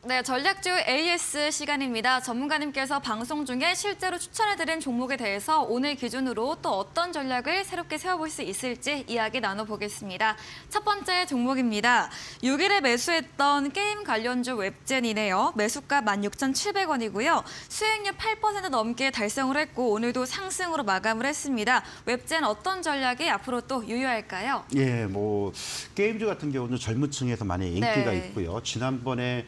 네, 전략주 AS 시간입니다. 전문가님께서 방송 중에 실제로 추천해드린 종목에 대해서 오늘 기준으로 또 어떤 전략을 새롭게 세워볼 수 있을지 이야기 나눠보겠습니다. 첫 번째 종목입니다. 6일에 매수했던 게임 관련주 웹젠이네요. 매수가 16,700원이고요. 수익률 8% 넘게 달성을 했고 오늘도 상승으로 마감을 했습니다. 웹젠 어떤 전략이 앞으로 또 유효할까요? 예, 뭐 게임주 같은 경우는 젊은 층에서 많이 인기가 네. 있고요. 지난번에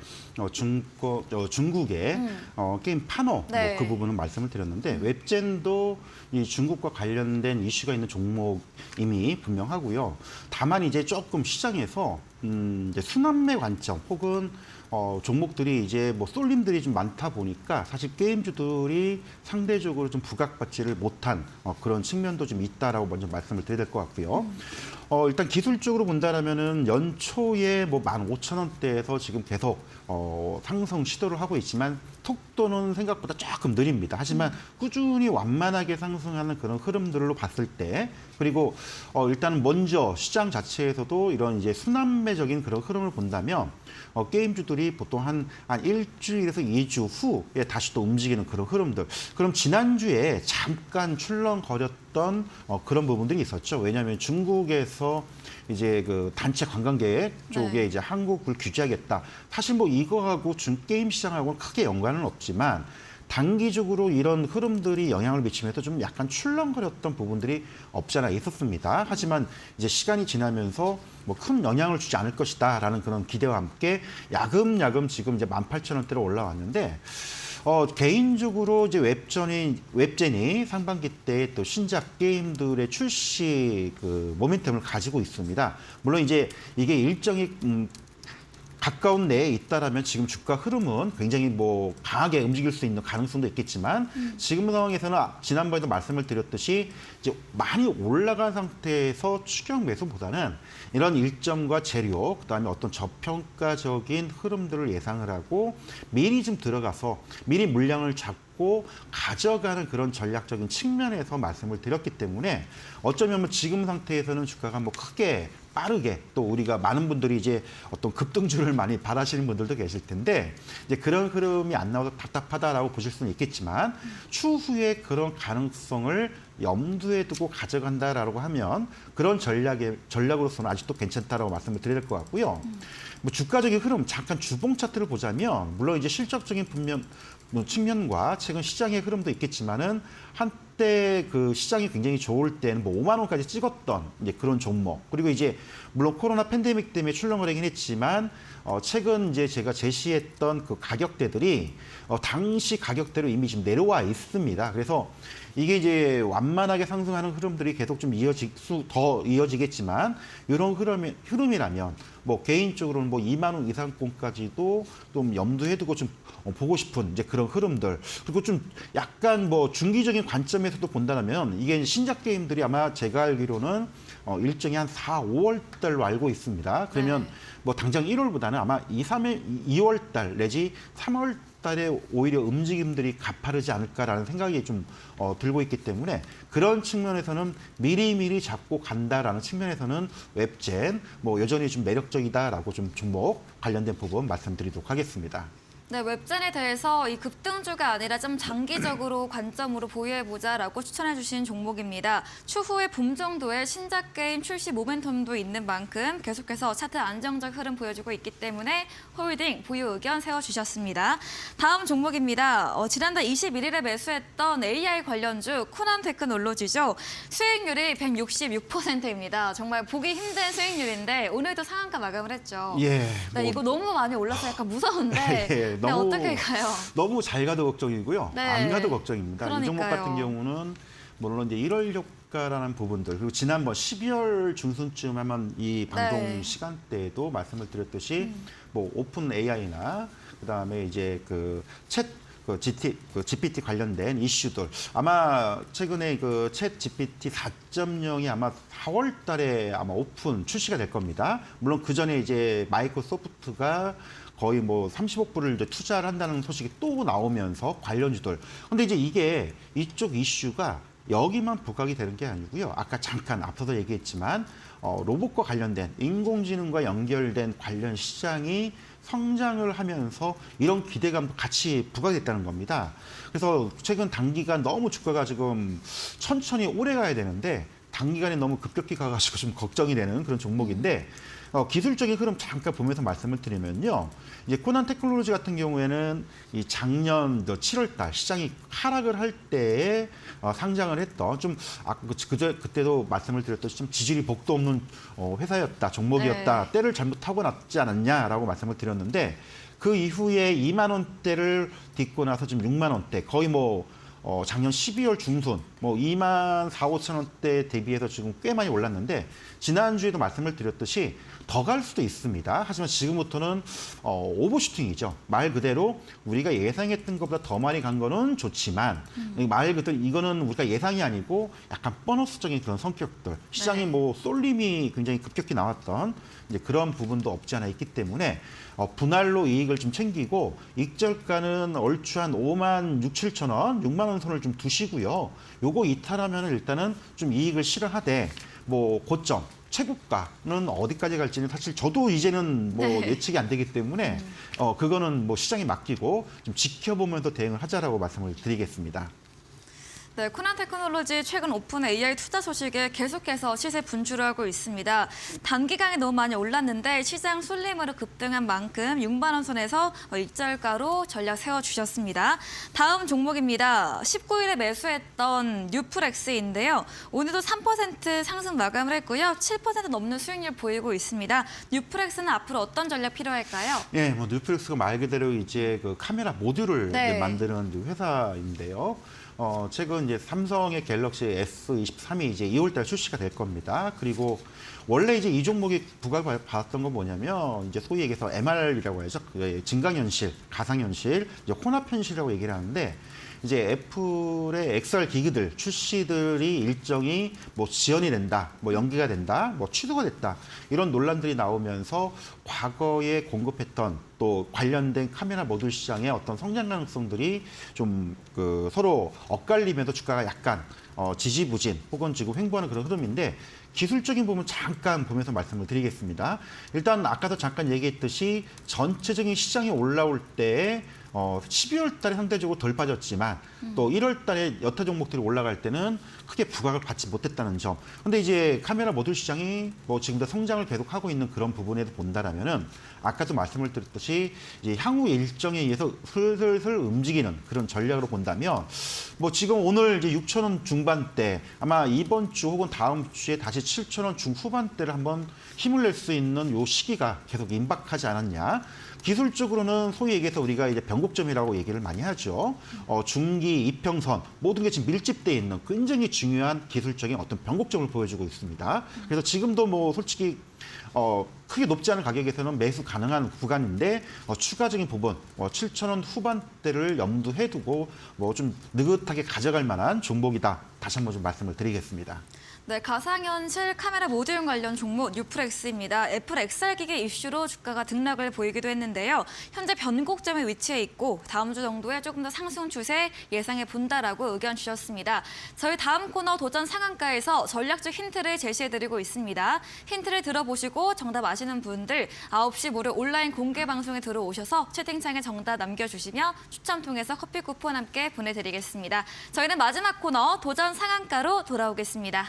중국의 게임 파노 네. 뭐 그 부분은 말씀을 드렸는데 웹젠도 이 중국과 관련된 이슈가 있는 종목임이 분명하고요. 다만 이제 조금 시장에서 이제 순환매 관점 혹은 종목들이 이제 뭐 쏠림들이 좀 많다 보니까 사실 게임주들이 상대적으로 좀 부각받지를 못한 그런 측면도 좀 있다라고 먼저 말씀을 드려야 될 것 같고요. 일단 기술적으로 본다라면은 연초에 뭐 15,000원대에서 지금 계속 상승 시도를 하고 있지만 속도는 생각보다 조금 느립니다. 하지만 꾸준히 완만하게 상승하는 그런 흐름들로 봤을 때 그리고 일단 먼저 시장 자체에서도 이런 이제 순환매적인 그런 흐름을 본다면 게임주들이 보통 한 일주일에서 2주 후에 다시 또 움직이는 그런 흐름들. 그럼 지난주에 잠깐 출렁거렸던 그런 부분들이 있었죠. 왜냐하면 중국에서 이제 그 단체 관광객 쪽에 네. 이제 한국을 규제하겠다. 사실 뭐 이거하고 게임 시장하고는 크게 연관은 없지만 단기적으로 이런 흐름들이 영향을 미치면서 좀 약간 출렁거렸던 부분들이 없지 않아 있었습니다. 하지만 이제 시간이 지나면서 뭐 큰 영향을 주지 않을 것이다라는 그런 기대와 함께 야금야금 지금 이제 18,000원대로 올라왔는데 개인적으로 이제 웹젠이 상반기 때 또 신작 게임들의 출시 그 모멘텀을 가지고 있습니다. 물론 이제 이게 일정이 가까운 내에 있다라면 지금 주가 흐름은 굉장히 뭐 강하게 움직일 수 있는 가능성도 있겠지만 지금 상황에서는 지난번에도 말씀을 드렸듯이 이제 많이 올라간 상태에서 추격 매수보다는 이런 일정과 재료, 그다음에 어떤 저평가적인 흐름들을 예상을 하고 미리 좀 들어가서 미리 물량을 잡고 가져가는 그런 전략적인 측면에서 말씀을 드렸기 때문에 어쩌면 지금 상태에서는 주가가 뭐 크게 빠르게 또 우리가 많은 분들이 이제 어떤 급등주를 많이 바라시는 분들도 계실 텐데 이제 그런 흐름이 안 나와서 답답하다라고 보실 수는 있겠지만 추후에 그런 가능성을 염두에 두고 가져간다라고 하면 그런 전략으로서는 아직도 괜찮다라고 말씀을 드려야 될 것 같고요. 뭐 주가적인 흐름 잠깐 주봉 차트를 보자면 물론 이제 실적적인 측면과 최근 시장의 흐름도 있겠지만은 한때 그 시장이 굉장히 좋을 때는 뭐 5만 원까지 찍었던 이제 그런 종목 그리고 이제 물론 코로나 팬데믹 때문에 출렁거리긴 했지만 최근 이제 제가 제시했던 그 가격대들이 당시 가격대로 이미 지금 내려와 있습니다. 그래서 이게 이제 완만하게 상승하는 흐름들이 계속 좀 더 이어지겠지만 이런 흐름이라면 뭐 개인적으로는 뭐 2만 원 이상권까지도 좀 염두에 두고 좀 보고 싶은 이제 그런 흐름들 그리고 좀 약간 뭐 중기적인 관점에서도 본다면 이게 신작 게임들이 아마 제가 알기로는 일정이 한 4, 5월 달로 알고 있습니다. 그러면 네. 뭐 당장 1월보다는 아마 2월 달 내지 3월 달에 오히려 움직임들이 가파르지 않을까라는 생각이 좀 들고 있기 때문에 그런 측면에서는 미리미리 잡고 간다라는 측면에서는 웹젠 뭐 여전히 좀 매력적이다라고 좀 종목 관련된 부분 말씀드리도록 하겠습니다. 네, 웹젠에 대해서 이 급등주가 아니라 좀 장기적으로 관점으로 보유해보자라고 추천해주신 종목입니다. 추후에 봄 정도에 신작 게임 출시 모멘텀도 있는 만큼 계속해서 차트 안정적 흐름 보여주고 있기 때문에 홀딩 보유 의견 세워주셨습니다. 다음 종목입니다. 지난달 21일에 매수했던 AI 관련주 코난 테크놀로지죠. 수익률이 166%입니다. 정말 보기 힘든 수익률인데 오늘도 상한가 마감을 했죠. 예. 네, 이거 너무 많이 올라서 약간 무서운데 예, 네, 어떻게 가요? 너무 잘 가도 걱정이고요. 네. 안 가도 걱정입니다. 이 종목 그러니까요. 같은 경우는 물론 이제 1월 효과라는 부분들 그리고 지난번 12월 중순쯤 하면 이 방송 네. 시간대에도 말씀을 드렸듯이 뭐 오픈 AI나 그다음에 이제 GPT 관련된 이슈들 아마 최근에 그 챗 GPT 4.0이 아마 4월 달에 아마 오픈 출시가 될 겁니다. 물론 그 전에 이제 마이크로소프트가 거의 뭐 30억 불을 이제 투자를 한다는 소식이 또 나오면서 관련주들. 근데 이제 이게 이쪽 이슈가 여기만 부각이 되는 게 아니고요. 아까 잠깐 앞서서 얘기했지만 로봇과 관련된 인공지능과 연결된 관련 시장이 성장을 하면서 이런 기대감도 같이 부각됐다는 겁니다. 그래서 최근 단기간 너무 주가가 지금 천천히 오래 가야 되는데 단기간에 너무 급격히 가가지고 좀 걱정이 되는 그런 종목인데 기술적인 흐름 잠깐 보면서 말씀을 드리면요. 이제 코난 테크놀로지 같은 경우에는 이 작년 7월 달 시장이 하락을 할 때에 상장을 했던 좀 그때도 말씀을 드렸듯이 좀 지지리 복도 없는 회사였다, 종목이었다, 네. 때를 잘못 타고 났지 않았냐라고 말씀을 드렸는데 그 이후에 2만 원대를 딛고 나서 지금 6만 원대 거의 작년 12월 중순 2만 4, 5천 원대 대비해서 지금 꽤 많이 올랐는데 지난주에도 말씀을 드렸듯이 더 갈 수도 있습니다. 하지만 지금부터는 오버슈팅이죠. 말 그대로 우리가 예상했던 것보다 더 많이 간 거는 좋지만 말 그대로 이거는 우리가 예상이 아니고 약간 보너스적인 그런 성격들. 시장이 네. 쏠림이 굉장히 급격히 나왔던 이제 그런 부분도 없지 않아 있기 때문에 분할로 이익을 좀 챙기고 익절가는 얼추 한 5만 6, 7천 원, 6만 원 선을 좀 두시고요. 요거 이탈하면 일단은 좀 이익을 실현하되 고점 최고가는 어디까지 갈지는 사실 저도 이제는 네. 예측이 안 되기 때문에 그거는 시장에 맡기고 좀 지켜보면서 대응을 하자라고 말씀을 드리겠습니다. 네, 코난 테크놀로지 최근 오픈 AI 투자 소식에 계속해서 시세 분출을 하고 있습니다. 단기간에 너무 많이 올랐는데 시장 쏠림으로 급등한 만큼 6만 원 선에서 익절가로 전략 세워주셨습니다. 다음 종목입니다. 19일에 매수했던 뉴플렉스인데요. 오늘도 3% 상승 마감을 했고요. 7% 넘는 수익률 보이고 있습니다. 뉴플렉스는 앞으로 어떤 전략 필요할까요? 예, 뉴플렉스가 말 그대로 이제 그 카메라 모듈을 네. 이제 만드는 회사인데요. 최근 이제 삼성의 갤럭시 S23이 이제 2월달 출시가 될 겁니다. 그리고 원래 이제 이 종목이 부각을 받았던 건 뭐냐면 이제 소위 얘기해서 MR이라고 해서 증강현실, 가상현실, 이제 혼합현실이라고 얘기를 하는데 이제 애플의 XR 기기들 출시들이 일정이 지연이 된다, 연기가 된다, 취소가 됐다 이런 논란들이 나오면서 과거에 공급했던 또 관련된 카메라 모듈 시장의 어떤 성장 가능성들이 좀 서로 엇갈리면서 주가가 약간 지지부진 혹은 지금 횡보하는 그런 흐름인데 기술적인 부분 잠깐 보면서 말씀을 드리겠습니다. 일단 아까도 잠깐 얘기했듯이 전체적인 시장이 올라올 때 12월 달에 상대적으로 덜 빠졌지만 또 1월 달에 여타 종목들이 올라갈 때는 크게 부각을 받지 못했다는 점. 근데 이제 카메라 모듈 시장이 지금도 성장을 계속하고 있는 그런 부분에서 본다라면은 아까도 말씀을 드렸듯이 이제 향후 일정에 의해서 슬슬 움직이는 그런 전략으로 본다면 지금 오늘 이제 6천 원 중반대 아마 이번 주 혹은 다음 주에 다시 7천 원 중후반대를 한번 힘을 낼 수 있는 요 시기가 계속 임박하지 않았냐. 기술적으로는 소위 얘기해서 우리가 이제 변곡점이라고 얘기를 많이 하죠. 중기, 이평선 모든 게 지금 밀집되어 있는 굉장히 중요한 기술적인 어떤 변곡점을 보여주고 있습니다. 그래서 지금도 솔직히 크게 높지 않은 가격에서는 매수 가능한 구간인데 추가적인 부분 7천 원 후반대를 염두해 두고 좀 느긋하게 가져갈 만한 종목이다. 다시 한번 좀 말씀을 드리겠습니다. 네, 가상현실 카메라 모듈 관련 종목 뉴플렉스입니다. 애플 XR 기기 이슈로 주가가 등락을 보이기도 했는데요. 현재 변곡점에 위치해 있고 다음 주 정도에 조금 더 상승 추세 예상해 본다라고 의견 주셨습니다. 저희 다음 코너 도전 상한가에서 전략적 힌트를 제시해드리고 있습니다. 힌트를 들어보시고 정답 아시는 분들 9시 무료 온라인 공개 방송에 들어오셔서 채팅창에 정답 남겨주시면 추첨 통해서 커피 쿠폰 함께 보내드리겠습니다. 저희는 마지막 코너 도전 상한가로 돌아오겠습니다.